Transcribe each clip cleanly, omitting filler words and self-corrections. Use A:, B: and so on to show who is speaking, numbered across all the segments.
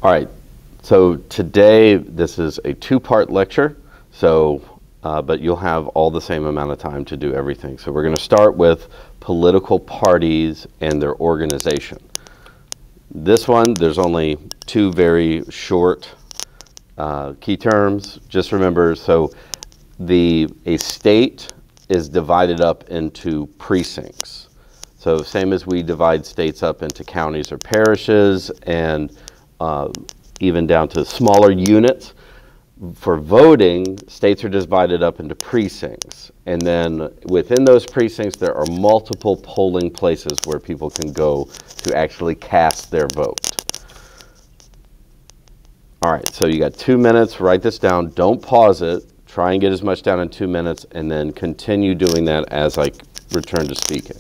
A: All right, so today this is a two-part lecture, but you'll have all the same amount of time to do everything. So we're going to start with political parties and their organization. This one, there's only two very short key terms. Just remember, so a state is divided up into precincts. So same as we divide states up into counties or parishes and even down to smaller units. For voting, states are divided up into precincts. And then within those precincts, there are multiple polling places where people can go to actually cast their vote. All right, so you got 2 minutes. Write this down. Don't pause it. Try and get as much down in 2 minutes, and then continue doing that as I return to speaking.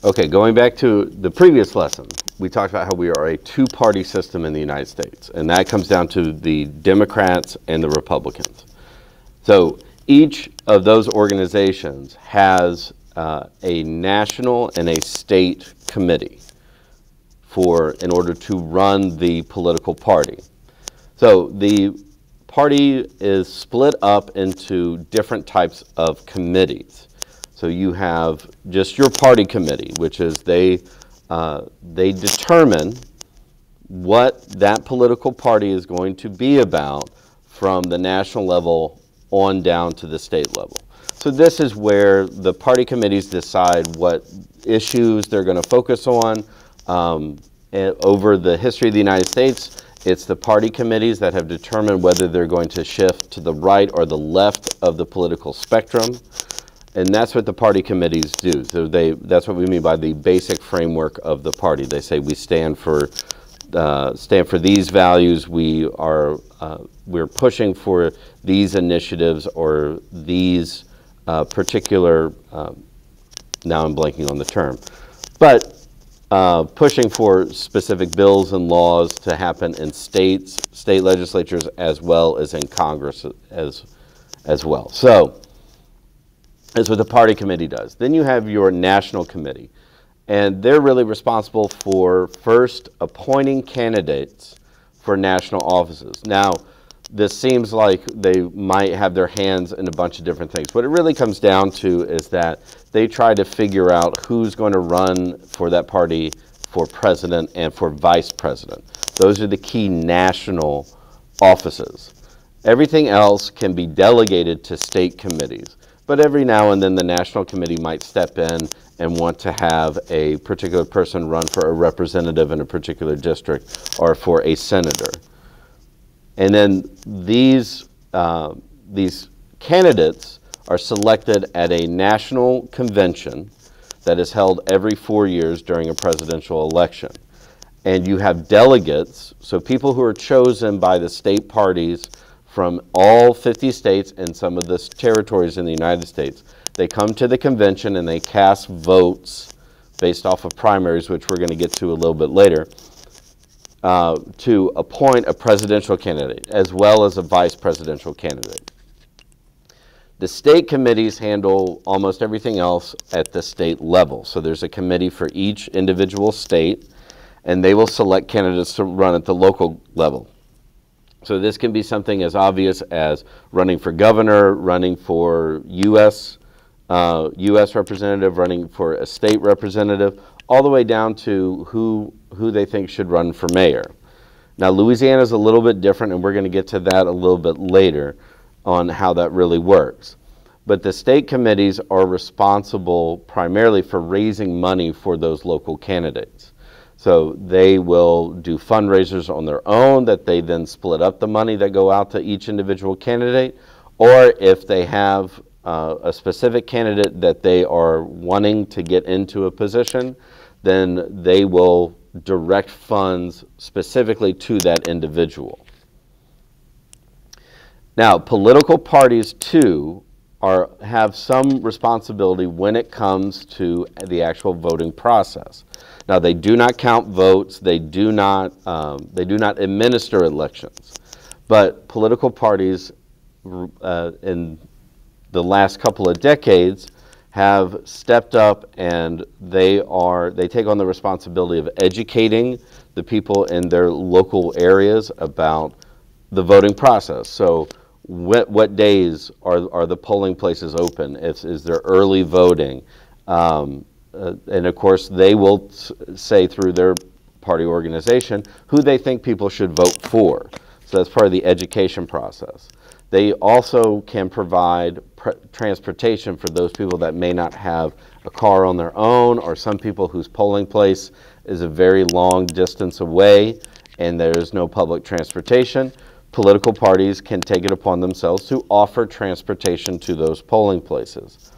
A: Okay, going back to the previous lesson, we talked about how we are a two-party system in the United States, and that comes down to the Democrats and the Republicans. So each of those organizations has a national and a state committee in order to run the political party. So the party is split up into different types of committees. So you have just your party committee, which is they determine what that political party is going to be about from the national level on down to the state level. So this is where the party committees decide what issues they're going to focus on. And over the history of the United States, it's the party committees that have determined whether they're going to shift to the right or the left of the political spectrum. And that's what the party committees do. So that's what we mean by the basic framework of the party. They say we stand for these values. We're pushing for these initiatives or these particular. Now I'm blanking on the term, but pushing for specific bills and laws to happen in state legislatures as well as in Congress as well. So that's what the party committee does. Then you have your national committee, and they're really responsible for first appointing candidates for national offices. Now, this seems like they might have their hands in a bunch of different things. What it really comes down to is that they try to figure out who's going to run for that party for president and for vice president. Those are the key national offices. Everything else can be delegated to state committees. But every now and then the national committee might step in and want to have a particular person run for a representative in a particular district or for a senator. And then these candidates are selected at a national convention that is held every 4 years during a presidential election. And you have delegates, so people who are chosen by the state parties from all 50 states and some of the territories in the United States. They come to the convention and they cast votes based off of primaries, which we're going to get to a little bit later, to appoint a presidential candidate as well as a vice presidential candidate. The state committees handle almost everything else at the state level. So there's a committee for each individual state, and they will select candidates to run at the local level. So this can be something as obvious as running for governor, running for U.S. Representative, running for a state representative, all the way down to who they think should run for mayor. Now, Louisiana is a little bit different, and we're going to get to that a little bit later on how that really works. But the state committees are responsible primarily for raising money for those local candidates. So they will do fundraisers on their own that they then split up the money that go out to each individual candidate, or if they have a specific candidate that they are wanting to get into a position, then they will direct funds specifically to that individual. Now, political parties too have some responsibility when it comes to the actual voting process. Now, they do not count votes. They do not administer elections. But political parties in the last couple of decades have stepped up, and they take on the responsibility of educating the people in their local areas about the voting process. So what days are the polling places open? Is there early voting? And of course, they will say through their party organization who they think people should vote for. So that's part of the education process. They also can provide transportation for those people that may not have a car on their own, or some people whose polling place is a very long distance away and there is no public transportation. Political parties can take it upon themselves to offer transportation to those polling places.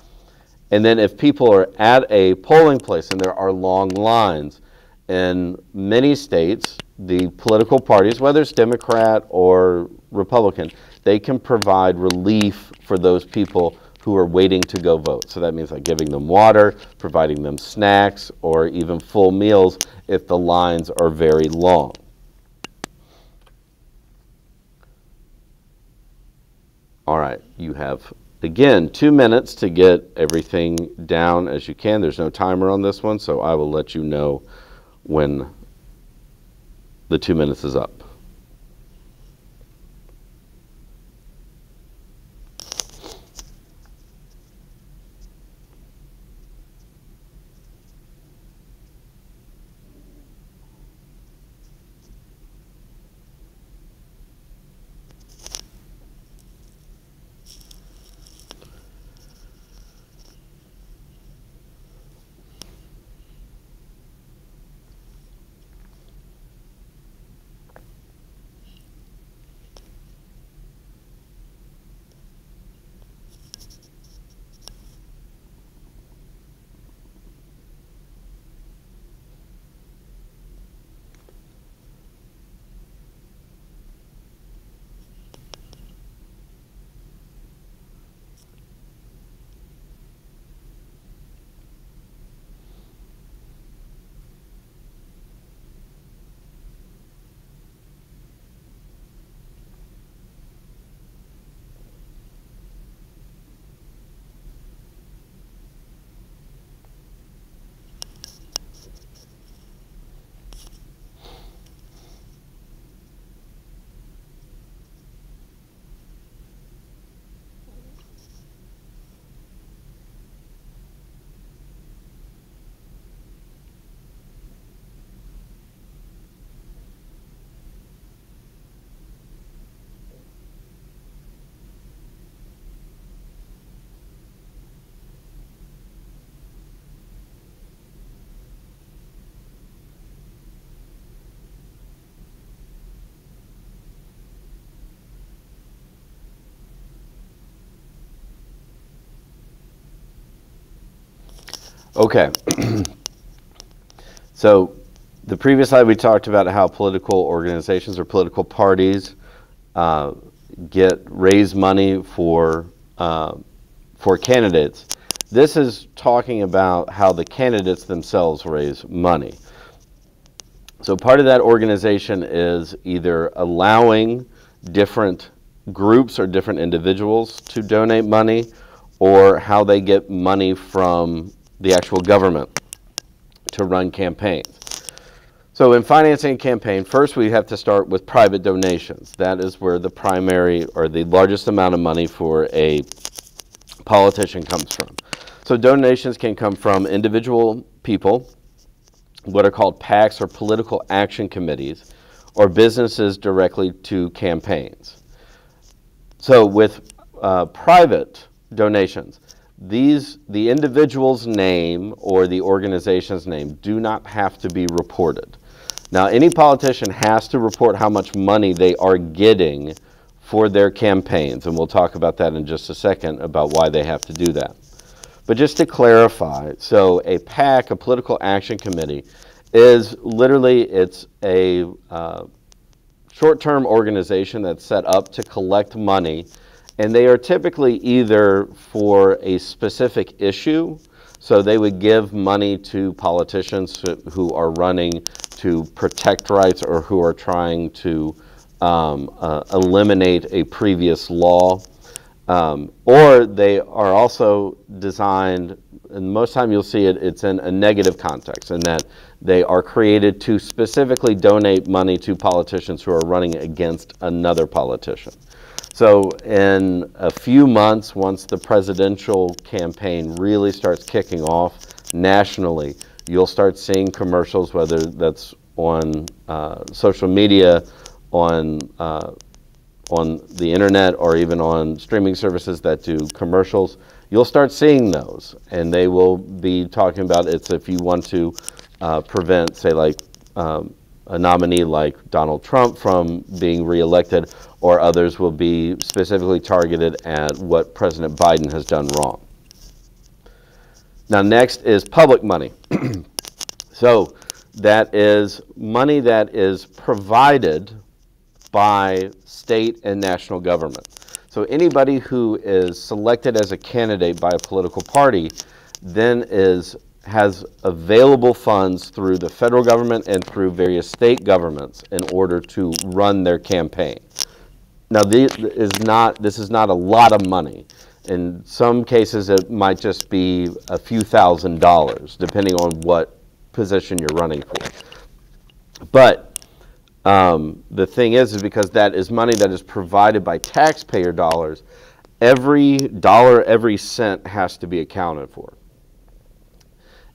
A: And then if people are at a polling place and there are long lines, in many states, the political parties, whether it's Democrat or Republican, they can provide relief for those people who are waiting to go vote. So that means like giving them water, providing them snacks, or even full meals if the lines are very long. All right, you have, again, 2 minutes to get everything down as you can. There's no timer on this one, so I will let you know when the 2 minutes is up. Okay. So the previous slide we talked about how political organizations or political parties raise money for candidates. This is talking about how the candidates themselves raise money. So part of that organization is either allowing different groups or different individuals to donate money, or how they get money from the actual government to run campaigns. So in financing a campaign, first we have to start with private donations. That is where the primary or the largest amount of money for a politician comes from. So donations can come from individual people, what are called PACs or political action committees, or businesses directly to campaigns. So with private donations, the individual's name or the organization's name do not have to be reported. Now, any politician has to report how much money they are getting for their campaigns, and we'll talk about that in just a second about why they have to do that. But just to clarify, so a PAC, a political action committee, is literally, it's a short-term organization that's set up to collect money, and they are typically either for a specific issue, so they would give money to politicians who are running to protect rights or who are trying to eliminate a previous law, or they are also designed, and most time you'll see it's in a negative context, in that they are created to specifically donate money to politicians who are running against another politician. So in a few months, once the presidential campaign really starts kicking off nationally, you'll start seeing commercials, whether that's on social media, on the internet, or even on streaming services that do commercials. You'll start seeing those, and they will be talking about it's if you want to prevent, say, like a nominee like Donald Trump from being reelected, or others will be specifically targeted at what President Biden has done wrong. Now, next is public money. So that is money that is provided by state and national government. So anybody who is selected as a candidate by a political party then has available funds through the federal government and through various state governments in order to run their campaign. Now, this is not a lot of money. In some cases, it might just be a few $1,000s, depending on what position you're running for. But the thing is because that is money that is provided by taxpayer dollars, every dollar, every cent has to be accounted for.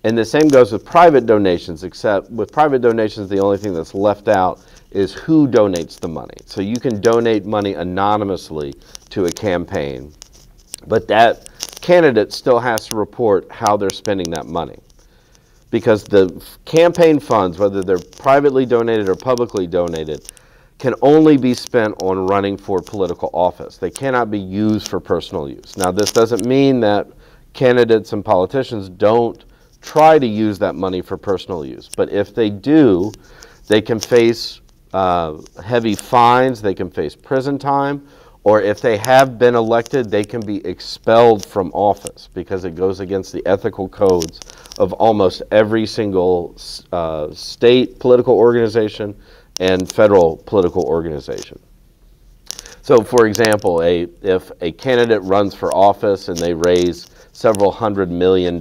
A: And the same goes with private donations, except with private donations, the only thing that's left out is who donates the money. So you can donate money anonymously to a campaign, but that candidate still has to report how they're spending that money. Because the campaign funds, whether they're privately donated or publicly donated, can only be spent on running for political office. They cannot be used for personal use. Now, this doesn't mean that candidates and politicians don't try to use that money for personal use. But if they do, they can face heavy fines, they can face prison time, or if they have been elected, they can be expelled from office because it goes against the ethical codes of almost every single state political organization and federal political organization. So, for example, if a candidate runs for office and they raise several $100 million,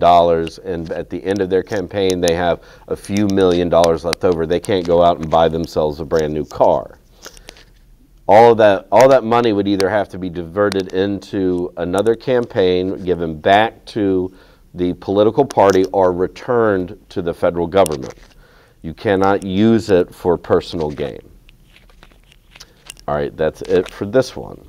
A: and at the end of their campaign they have a few $1,000,000 left over, they can't go out and buy themselves a brand new car. All that money would either have to be diverted into another campaign, given back to the political party, or returned to the federal government. You cannot use it for personal gain. All right, that's it for this one.